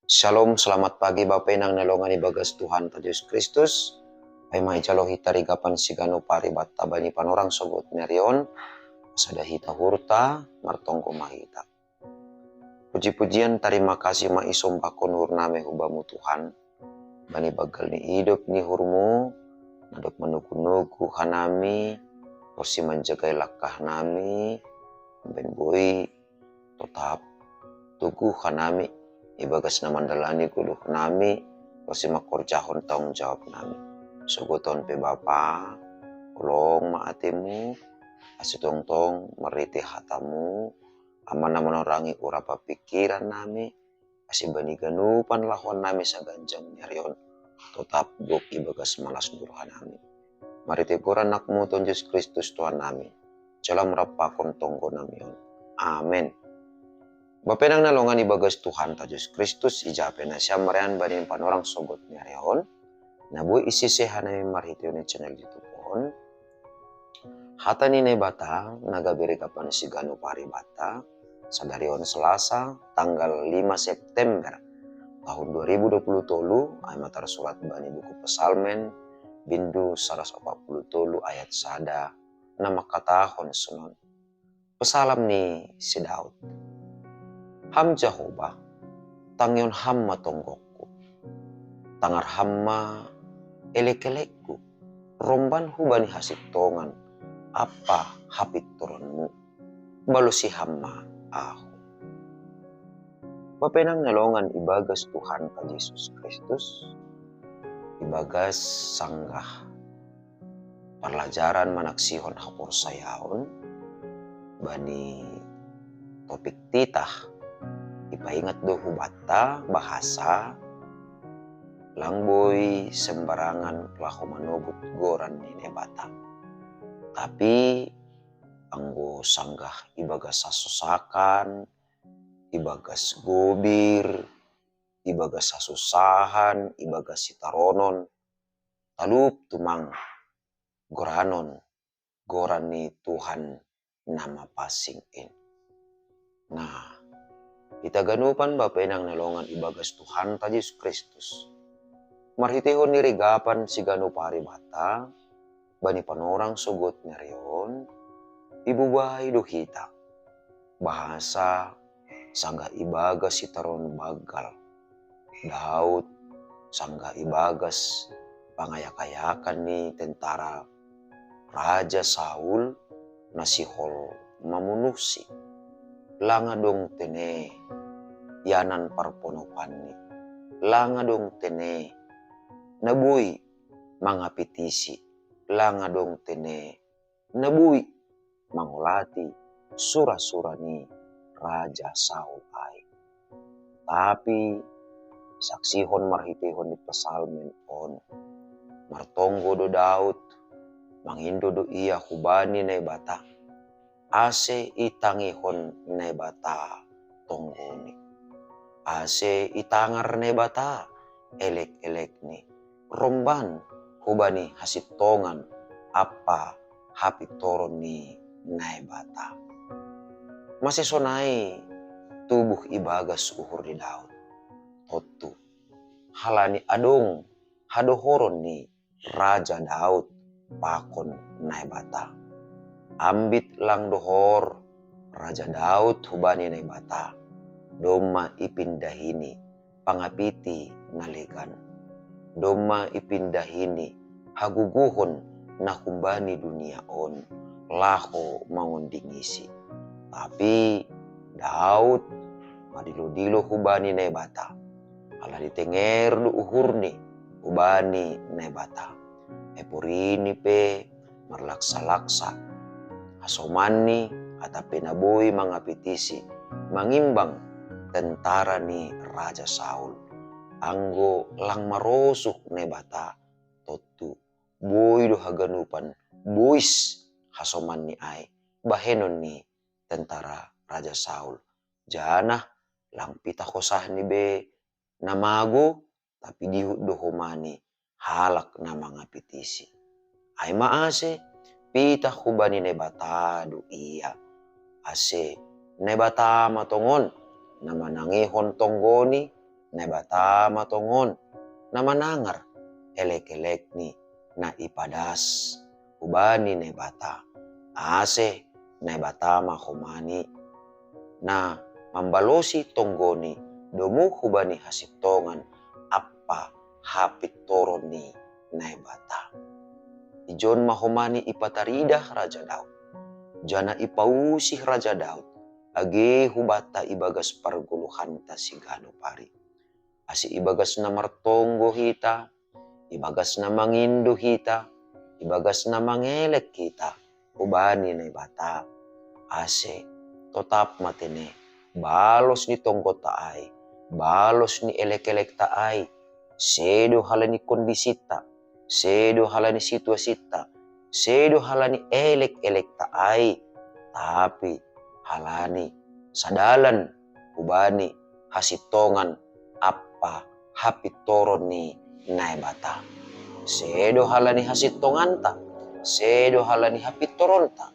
Shalom, selamat pagi Bapak Inang nalongan ibagas Tuhan Yesus Kristus. Ay may jalohi tarigapan sigano pari batta bani panorang sogot nerion. Sada hita hurta, martongko mahita. Puji-pujian terima kasih maisom bakon hurname hubamu Tuhan. Bani bagal ni hidup ni hurmu, nadok menuku-nuku hanami, porsi menjagai lakah nami, ben boy tetap tugu hanami. Ibagas na mandalani kudu nami, kasi makorjahon tanggung jawab nami. Suguton pe Bapa, ulong maatimu, asitongtong meriti hatamu, aman na manorangi urapa pikiran nami, asibani ganupan lahuan nami sa ganjang nyarion, tetap guk ibagas malas duruhan nami. Mariti kuran nakmu ton Yesus Kristus Tuhan nami, jalan merapakon tonggo namion. Amin. Bapak nang nalongan ibagas Tuhan Yesus Kristus ijape na siya marian banin panorang sogot niya reon. Nabuhi isisehan na yung marhityo ni channel dito po. Hata ni bata nagabiri ka pa na si Gano Pari Bata sa darion Selasa tanggal 5 September tahun 2020 ay matarasulat bani buku Pesalmen bindu 140 ayat sada na makatahon sunon. Pesalam ni si Daud. Ham Jehovah, tangyon hamma tonggokku, tangar hamma elek-elekku, romban hubani hasik tongan, apa hapit turunmu, balusi hamma aku. Bapenang nalongan ibagas Tuhan ka Yesus Kristus, ibagas sanggah, pelajaran manaksihon hapor sayaon, bani topik titah, ipaingat do hubata bahasa langboy sembarangan lahu manobut goran ni nebata. Tapi anggo sanggah ibagas sasusakan, ibagas gobir, ibagas sasusahan, ibagas sitaronon, talup tumang goranon, goran ni Tuhan nama pasing in. Nah, kita ganupan Bapak nang nalongan ibagas Tuhan Yesus Kristus. Marhitihon ni rigapan si Gano Pari Bata, bani panorang sugot nerion, ibubahay do kita. Bahasa sangga ibagas si taron bagal. Daud sangga ibagas pangayakayakan ni tentara Raja Saul nasihol mamunusi. Langa dong tene yanan parponopan ni. Langa dong tene nabuy mga pitisi. Langa dong tene nabuy mangulati sura-sura ni Raja Saul ay. Tapi saksihon marhitihon ni Pesalmen on. Martonggo do Daud, mangindo do iya hubani na bata. Ase itangihon na bata tonggoni. Ase itangar na bata elek-elek ni. Romban hubani hasitongan apa hapitoron ni na bata. Masisonay tubuh ibagas uhur ni Daud. Totu halani adong hadohoron ni Raja Daud pakon na bata. Ambit lang dohor Raja Daud hubani na bata. Doma ipindahini pangapiti naligan. Doma ipindahini haguguhon na kumbani dunia on. Laho mangundingisi. Tapi Daud madilo-dilo hubani na bata. Ala ditenger do uhur ni hubani na bata. Epurini pe marlaksa-laksa. Asomani atapi naboy mga pitisi mangimbang tentara ni Raja Saul. Anggo lang marosok ne bata totu boy do haganupan boys hasoman ni ay bahenon ni tentara Raja Saul. Jana lang pitakosah ni be namago tapi dihut do humani halak na mga pitisi. Ay maase pita hubani ne bata do iya. Ase ne bata matongon na manangihon tonggoni na bata matongon na manangar elek-elek ni na ipadas. Ubani na bata ase na bata mahumani na mambalosi tonggoni domu hubani hasiptongan apa hapit toron ni na bata. Ijon mahumani ipatarida Raja Daud. Jana ipausih Raja Daud. Age hubata ibagas parguluhan ta sigano pari. Asi ibagas na martonggo hita, ibagas na mangindo hita, ibagas na mangelek kita, ubani na bata. Ase totap matene, balos ni tonggo taay, balos ni elek-elek taay, sedo halani kondisita, sedo halani situasita, sedo halani elek-elek taay, tapi halani sadalan ubani hasitongan apa hapitoron ni nae bata. Sedo halani hasitongan ta, sedo halani hapitoron ta,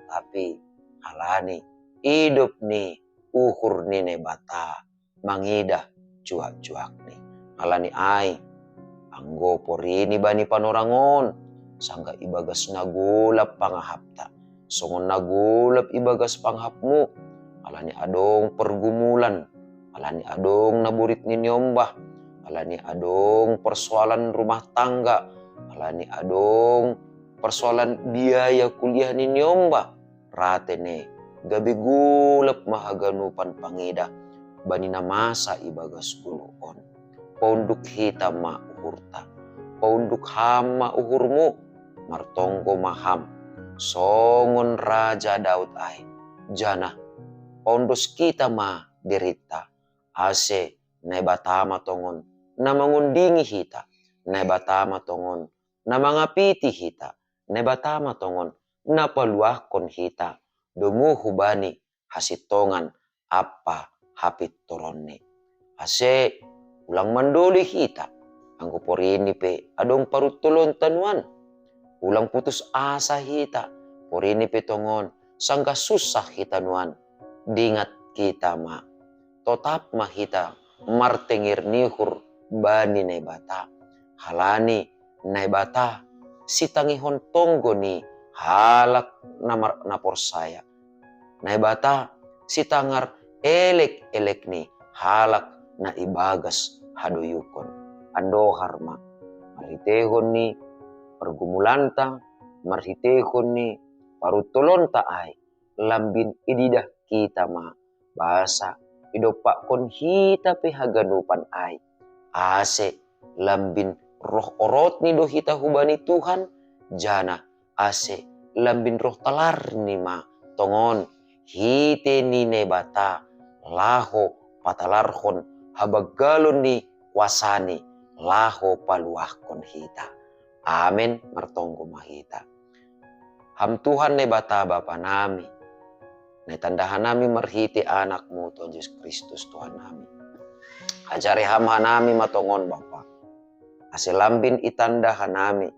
tapi halani hidup ni uhur ni nae bata mangida cuak-cuak ni. Halani ay anggo porini bani panorangon sangga ibagas nagulap pangahapta. Songon nagulap ibagas panghapmu. Alani adong pergumulan. Alani adong naburit ni nyombah. Alani adong persoalan rumah tangga. Alani adong persoalan biaya kuliah ni nyombah. Ratene gabi gulap mahaganupan pangida. Bani na masa ibagas guluon. Ponduk hita ma uhurta. Ponduk hama uhurmu. Martonggo maham. Songon Raja Daud ay. Jana pondos kita ma derita. Ase na batama tongon na mangundingi hita. Na batama tongon na mangapiti hita. Na batama tongon na paluahkon hita. Dumuhu bani hasitongan apa hapit toronni. Ase ulang mandoli hita. Anggo porini pe adong parutulon tanuan. Ulang putus asa hita. Porini petongon. Sangka susah hita nuan. Dingat kita ma. Totap ma hita. Martengir nihur bani na bata. Halani na bata. Sitangihon tonggo ni halak na porsaya. Na bata sitangar elek-elek ni halak na ibagas haduyukon. Ando harma. Maritehon ni pergumulanta, marhitehon ni parutulonta ay lambin ididah kita ma basa idopak kon hita pe haganupan ay ase lambin roh orot ni do hita hubani Tuhan jana ase lambin roh talar ni ma tongon hite ni ne bata laho patalarhon habagalon ni wasani laho paluahkon hita. Amen, martonggo mahita. Ham Tuhan ne bata Bapa nami. Ne tandahan nami marhiti anakmu Tuhan Yesus Kristus Tuhan nami. Ajari ham hanami matongon Bapa. Ase lambin itanda hanami.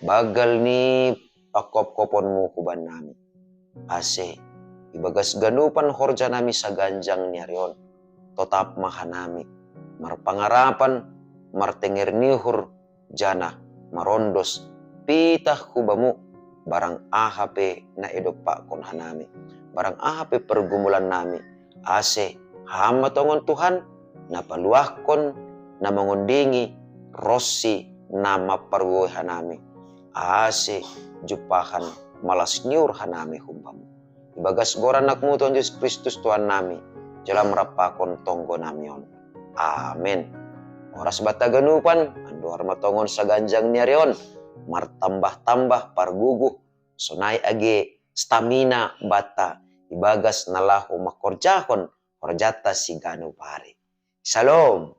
Bagal ni pakop-koponmu kuban nami. Ase ibagas ganupan horja nami sa ganjang niarion. Totap mahanami. Marpangarapan, martengir nihur jana. Marondos pitah kubamu barang ahape na edopak kon hanami. Barang ahape pergumulan nami. Ase hama tongon Tuhan na paluahkon na mangundingi rosi nama parwoy hanami. Ase jupahan malas nyur hanami humbamu. Ibagas goran nakmu Tuhan Yesus Kristus Tuhan nami. Jalam rapakon tonggo namion. Amen. Oras bata ganupan, ando matongon sa ganjang niarion, martambah-tambah parguguh, sonay age stamina bata, ibagas nalahu makorjahon, korjata si ganu pare. Shalom.